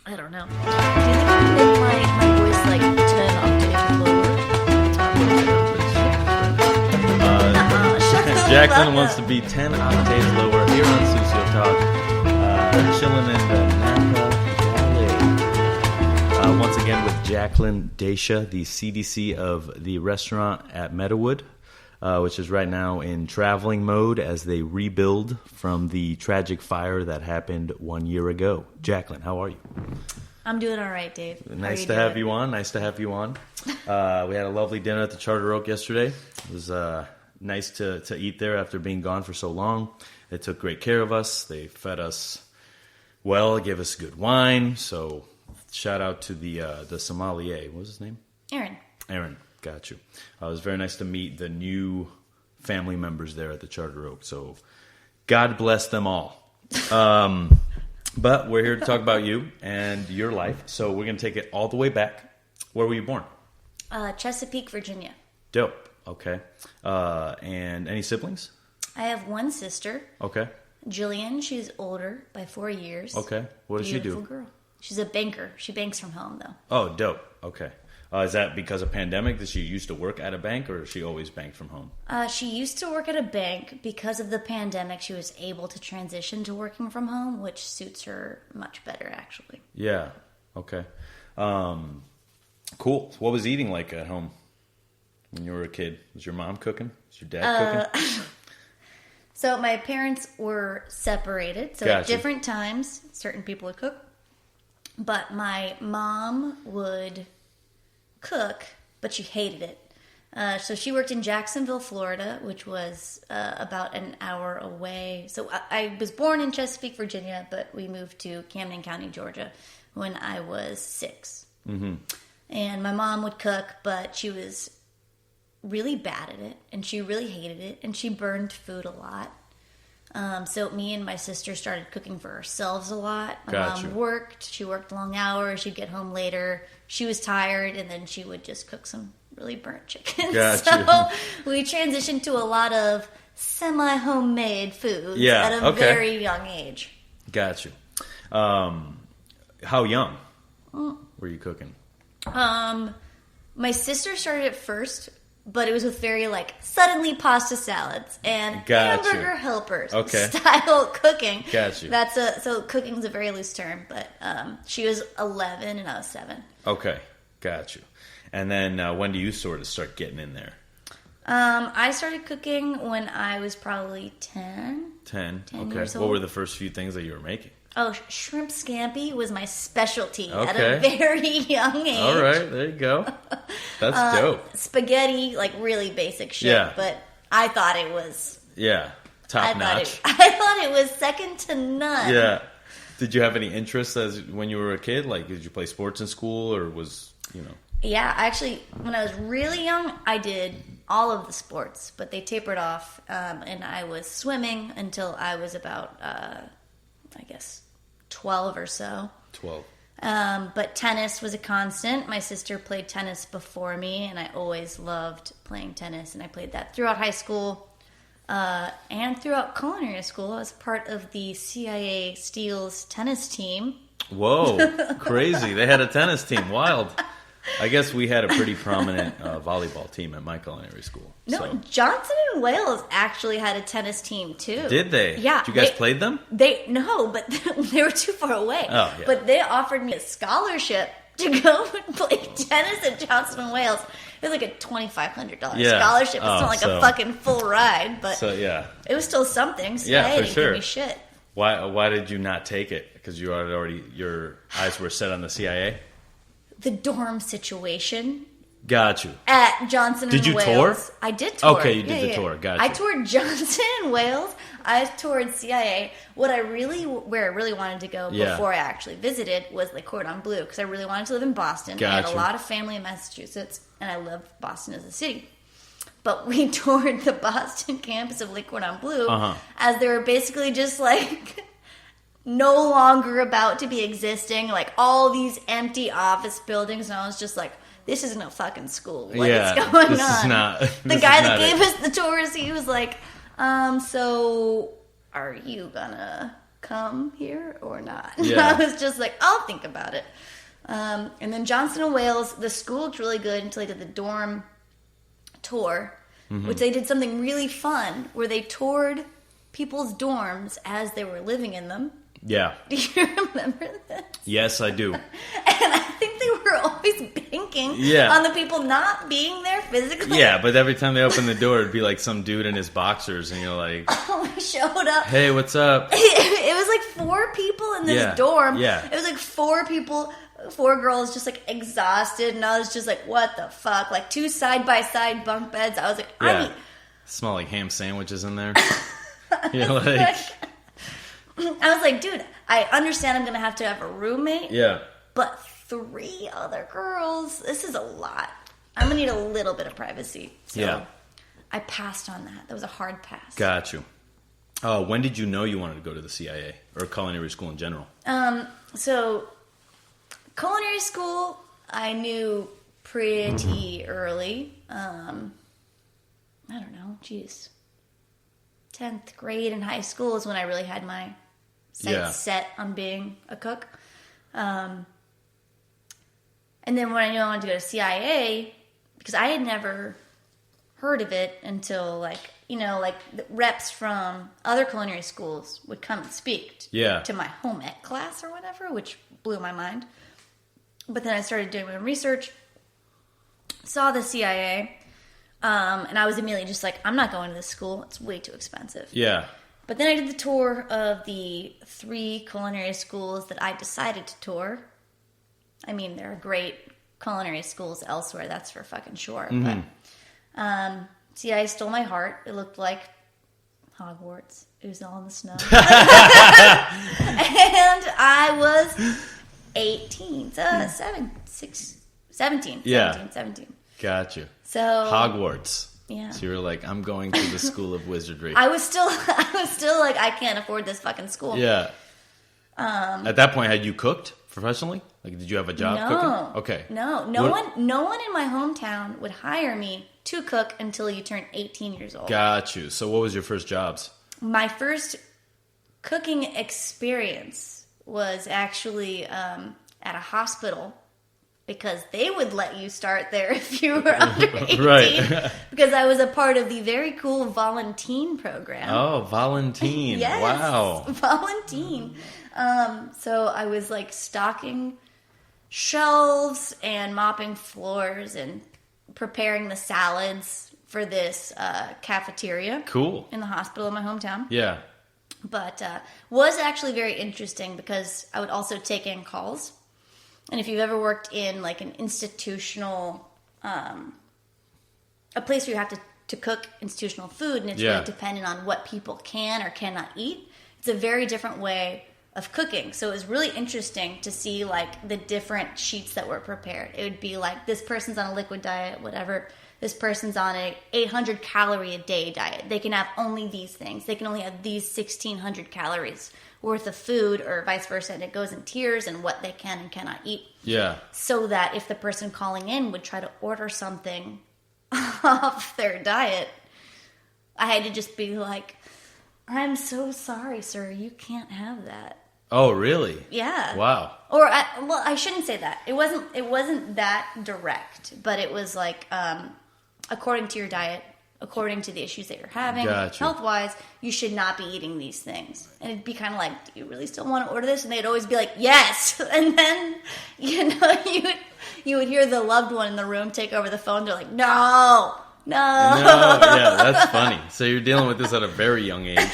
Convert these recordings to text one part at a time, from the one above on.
I don't know. Do you think I can make my voice like 10 octaves lower? Shut the Jacqueline fuck wants up. to be 10 octaves lower here on Sucio.Talk. Chilling in the Napa Valley. Once again with Jacqueline Dasha, the CDC of the restaurant at Meadowood, which is right now in traveling mode as they rebuild from the tragic fire that happened 1 year ago. Jacqueline, how are you? I'm doing all right, Dave. Nice to have you on. We had a lovely dinner at the Charter Oak yesterday. It was nice to eat there after being gone for so long. They took great care of us. They fed us well, gave us good wine. So shout out to the sommelier. What was his name? Aaron. Got you. It was very nice to meet the new family members there at the Charter Oak. So God bless them all. But we're here to talk about you and your life. So we're going to take it all the way back. Where were you born? Chesapeake, Virginia. Dope. Okay. And any siblings? I have one sister. Okay. Jillian. She's older by 4 years. Okay. What does she do? Beautiful girl. She's a banker. She banks from home, though. Oh, dope. Okay. Is that because of pandemic? Did she used to work at a bank, or she always banked from home? She used to work at a bank. Because of the pandemic, she was able to transition to working from home, which suits her much better, actually. Yeah. Okay. Cool. What was eating like at home when you were a kid? Was your mom cooking? Was your dad cooking? So my parents were separated. So at different times, certain people would cook. But my mom would cook, but she hated it. So she worked in Jacksonville, Florida, which was about an hour away. So I was born in Chesapeake, Virginia, but we moved to Camden County, Georgia when I was 6. Mm-hmm. And my mom would cook, but she was really bad at it, and she really hated it, and she burned food a lot. So me and my sister started cooking for ourselves a lot. My mom worked. She worked long hours. She'd get home later. She was tired, and then she would just cook some really burnt chicken. So we transitioned to a lot of semi-homemade foods at a very young age. Got you. How young were you cooking? My sister started at first, but it was with very, suddenly pasta salads and hamburger helpers style cooking. Got you. So cooking's a very loose term, but she was 11 and I was 7. Okay, got you. And then when do you sort of start getting in there? I started cooking when I was probably 10. 10 okay. Years old. What were the first few things that you were making? Oh, shrimp scampi was my specialty at a very young age. All right, there you go. That's dope. Spaghetti, really basic shit, but I thought it was... Yeah, top notch. I thought it was second to none. Yeah. Did you have any interests when you were a kid? Did you play sports in school, or was, Yeah, actually, when I was really young, I did all of the sports, but they tapered off, and I was swimming until I was about, 12 or so. 12. But tennis was a constant. My sister played tennis before me, and I always loved playing tennis, and I played that throughout high school and throughout culinary school. I was part of the CIA Steel's tennis team. Whoa, crazy. They had a tennis team. Wild. I guess we had a pretty prominent volleyball team at my culinary school. No, Johnson and Wales actually had a tennis team too. Did they? Yeah. Did you guys play them? No, but they were too far away. Oh, yeah. But they offered me a scholarship to go and play tennis at Johnson and Wales. It was like a $2,500 scholarship. It's not a fucking full ride, but it was still something. So yeah, they for didn't sure. give me shit. Why did you not take it? Because you had already your eyes were set on the CIA. The dorm situation. Got you. At Johnson and Wales. Did you tour? I did tour. Okay, you did the tour. Got you. I toured Johnson and Wales. I toured CIA. Where I really wanted to go before I actually visited was Le Cordon Bleu, because I really wanted to live in Boston. I had a lot of family in Massachusetts, and I loved Boston as a city. But we toured the Boston campus of Le Cordon Bleu as they were basically just no longer about to be existing, all these empty office buildings, and I was just like, this isn't a fucking school. What is going this on? Is not, the guy that gave us the tours, he was like, so are you gonna come here or not? Yeah. I was just like, I'll think about it. And then Johnson & Wales, the school looked really good until they did the dorm tour, which they did something really fun where they toured people's dorms as they were living in them. Yeah. Do you remember this? Yes, I do. And I think they were always banking on the people not being there physically. Yeah, but every time they opened the door, it'd be like some dude in his boxers, and you're like, oh, he showed up. Hey, what's up? It was like 4 people in this dorm. Yeah. It was like 4 people, 4 girls just like exhausted, and I was just like, what the fuck? Like 2 side-by-side bunk beds. I was like, yeah. Smell like ham sandwiches in there. You're like... I was like, dude, I understand I'm going to have a roommate. Yeah. But 3 other girls, this is a lot. I'm going to need a little bit of privacy. So I passed on that. That was a hard pass. Got you. When did you know you wanted to go to the CIA or culinary school in general? So culinary school, I knew pretty early. I don't know, 10th grade in high school is when I really had my sights set on being a cook. And then when I knew I wanted to go to CIA, because I had never heard of it until the reps from other culinary schools would come and speak to my home ec class or whatever, which blew my mind. But then I started doing my own research, saw the CIA, and I was immediately just like, I'm not going to this school. It's way too expensive. Yeah. But then I did the tour of the 3 culinary schools that I decided to tour. I mean, there are great culinary schools elsewhere, that's for fucking sure. Mm-hmm. But CIA stole my heart. It looked like Hogwarts. It was all in the snow. And I was 18. 17. Yeah. 17. Got you. So Hogwarts. Yeah. So you were like, I'm going to the School of Wizardry. I was still like, I can't afford this fucking school. Yeah. At that point, had you cooked professionally? Like, did you have a job cooking? Okay. No one in my hometown would hire me to cook until you turn 18 years old. Got you. So what was your first jobs? My first cooking experience was actually at a hospital. Because they would let you start there if you were under 18. Right. Because I was a part of the very cool Volunteer program. Oh, Volunteer. Yes. Wow. Volunteer. So I was like stocking shelves and mopping floors and preparing the salads for this cafeteria. Cool. In the hospital in my hometown. Yeah. But was actually very interesting because I would also take in calls. And if you've ever worked in like an institutional, a place where you have to cook institutional food and it's really dependent on what people can or cannot eat, it's a very different way of cooking. So it was really interesting to see like the different sheets that were prepared. It would be like, this person's on a liquid diet, whatever. This person's on a 800 calorie a day diet. They can have only these things. They can only have these 1,600 calories worth of food or vice versa, and it goes in tiers and what they can and cannot eat. Yeah. So that if the person calling in would try to order something off their diet, I had to just be like, I'm so sorry, sir, you can't have that. Oh, really? Yeah. Wow. Or I shouldn't say that. It wasn't that direct, but it was like according to your diet, according to the issues that you're having, health-wise, you should not be eating these things. And it'd be kind of like, do you really still want to order this? And they'd always be like, yes. And then, you would hear the loved one in the room take over the phone. They're like, no. Yeah, that's funny. So you're dealing with this at a very young age,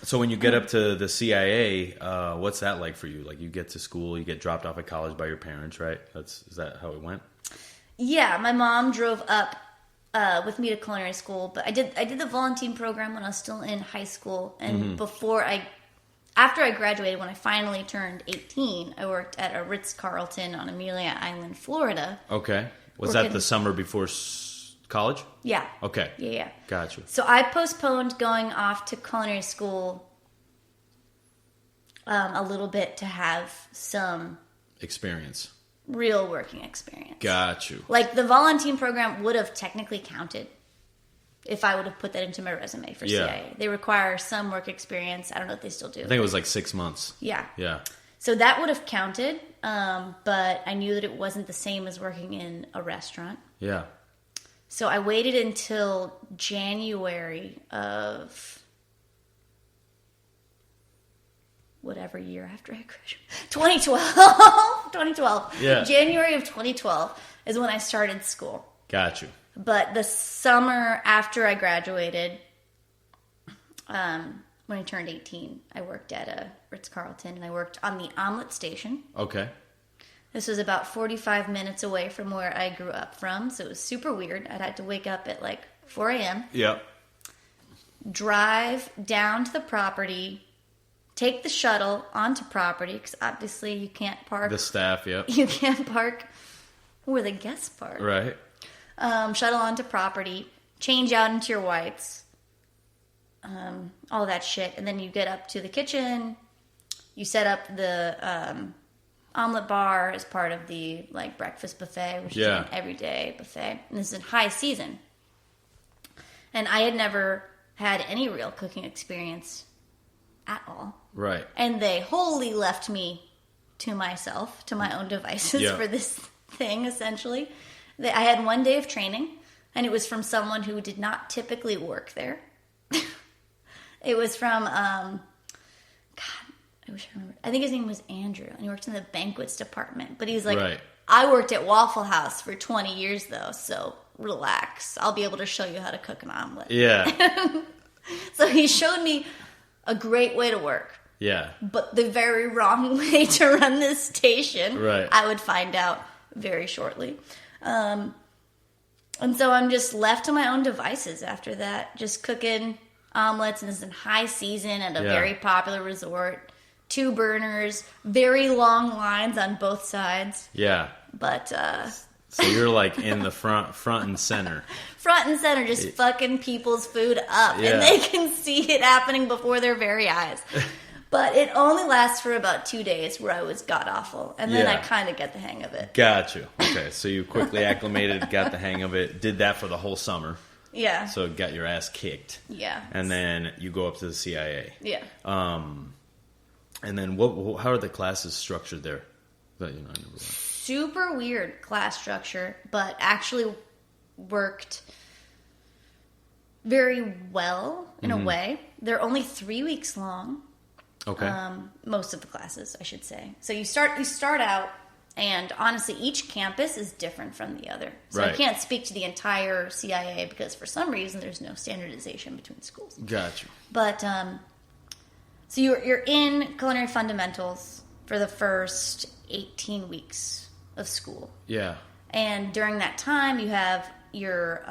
So when you get up to the CIA, what's that like for you? Like, you get to school, you get dropped off at college by your parents, right? Is that how it went? Yeah, my mom drove up with me to culinary school, but I did the volunteer program when I was still in high school, and after I graduated, when I finally turned 18, I worked at a Ritz-Carlton on Amelia Island, Florida. Okay. Was that the summer before college? Yeah. Okay. Yeah. Gotcha. So I postponed going off to culinary school a little bit to have some experience. Real working experience. Got you. Like, the volunteer program would have technically counted if I would have put that into my resume for CIA. They require some work experience. I don't know if they still do. I think it was like 6 months. Yeah. Yeah. So that would have counted, but I knew that it wasn't the same as working in a restaurant. Yeah. So I waited until January of whatever year after I graduated. 2012. 2012. Yeah. January of 2012 is when I started school. Got you. But the summer after I graduated, when I turned 18, I worked at a Ritz-Carlton, and I worked on the omelet station. Okay. This was about 45 minutes away from where I grew up from, so it was super weird. I'd had to wake up at like 4 a.m. Yep. Drive down to the property, take the shuttle onto property, because obviously you can't park. The staff, yep. You can't park where the guests park. Right. Shuttle onto property, change out into your whites, all that shit, and then you get up to the kitchen. You set up the omelet bar as part of the like breakfast buffet, which is an everyday buffet. And this is in high season. And I had never had any real cooking experience at all. Right. And they wholly left me to myself, to my own devices for this thing, essentially. I had 1 day of training, and it was from someone who did not typically work there. It was from, God, I wish I remembered. I think his name was Andrew, and he worked in the banquets department. But he was like, I worked at Waffle House for 20 years, though, so relax. I'll be able to show you how to cook an omelet. Yeah. So he showed me a great way to work. Yeah. But the very wrong way to run this station, right. I would find out very shortly. And so I'm just left to my own devices after that, just cooking omelets, and this is in high season at a very popular resort. 2 burners, very long lines on both sides. Yeah. But, so you're like in the front and center. Front and center, just fucking people's food up. Yeah. And they can see it happening before their very eyes. But it only lasts for about 2 days where I was god-awful. And then I kind of get the hang of it. Got you. Okay, so you quickly acclimated, got the hang of it, did that for the whole summer. Yeah. So got your ass kicked. Yeah. And then you go up to the CIA. Yeah. And then how are the classes structured there? That, I never went. Super weird class structure, but actually worked very well in a way. They're only 3 weeks long. Okay. Most of the classes, I should say. So you start out, and honestly, each campus is different from the other. So I can't speak to the entire CIA because for some reason there's no standardization between schools. Gotcha. But so you're in culinary fundamentals for the first 18 weeks of school. Yeah. And during that time, you have your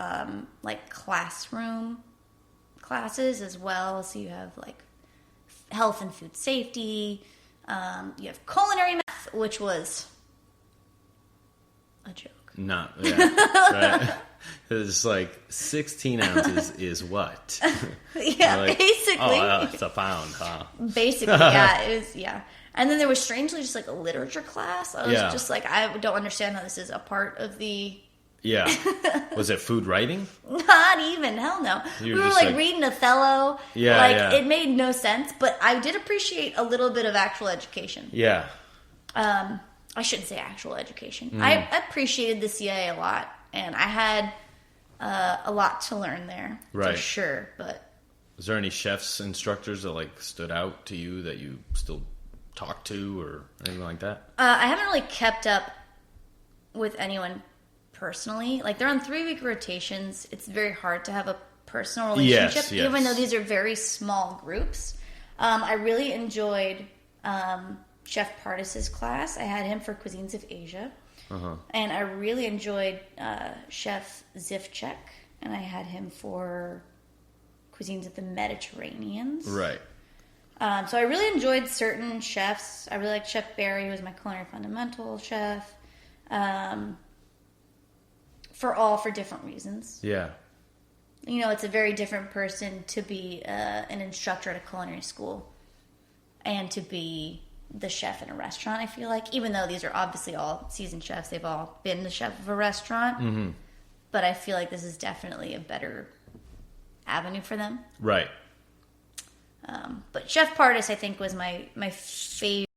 like classroom classes as well. So you have like health and food safety. You have culinary math, which was a joke. Right. It's like 16 ounces is what? Yeah, like, basically. Oh, it's a pound, huh? Basically, yeah. It was, yeah. And then there was strangely just like a literature class. I was just like, I don't understand how this is a part of the... Yeah. Was it food writing? Not even. Hell no. We were like reading Othello. Yeah, It made no sense, but I did appreciate a little bit of actual education. Yeah. I shouldn't say actual education. I appreciated the CIA a lot, and I had a lot to learn there, for sure. But was there any chefs, instructors that like stood out to you that you still talk to or anything like that? I haven't really kept up with anyone personally. Like, they're on 3-week rotations. It's very hard to have a personal relationship, even though these are very small groups. I really enjoyed Chef Pardis's class. I had him for Cuisines of Asia. And I really enjoyed Chef Zifchek, and I had him for Cuisines of the Mediterraneans. Right. So I really enjoyed certain chefs. I really liked Chef Barry, who was my culinary fundamental chef. For different reasons. Yeah. You know, it's a very different person to be an instructor at a culinary school and to be the chef in a restaurant, I feel like. Even though these are obviously all seasoned chefs, they've all been the chef of a restaurant. But I feel like this is definitely a better avenue for them. Right. But Chef Pardis, I think, was my favorite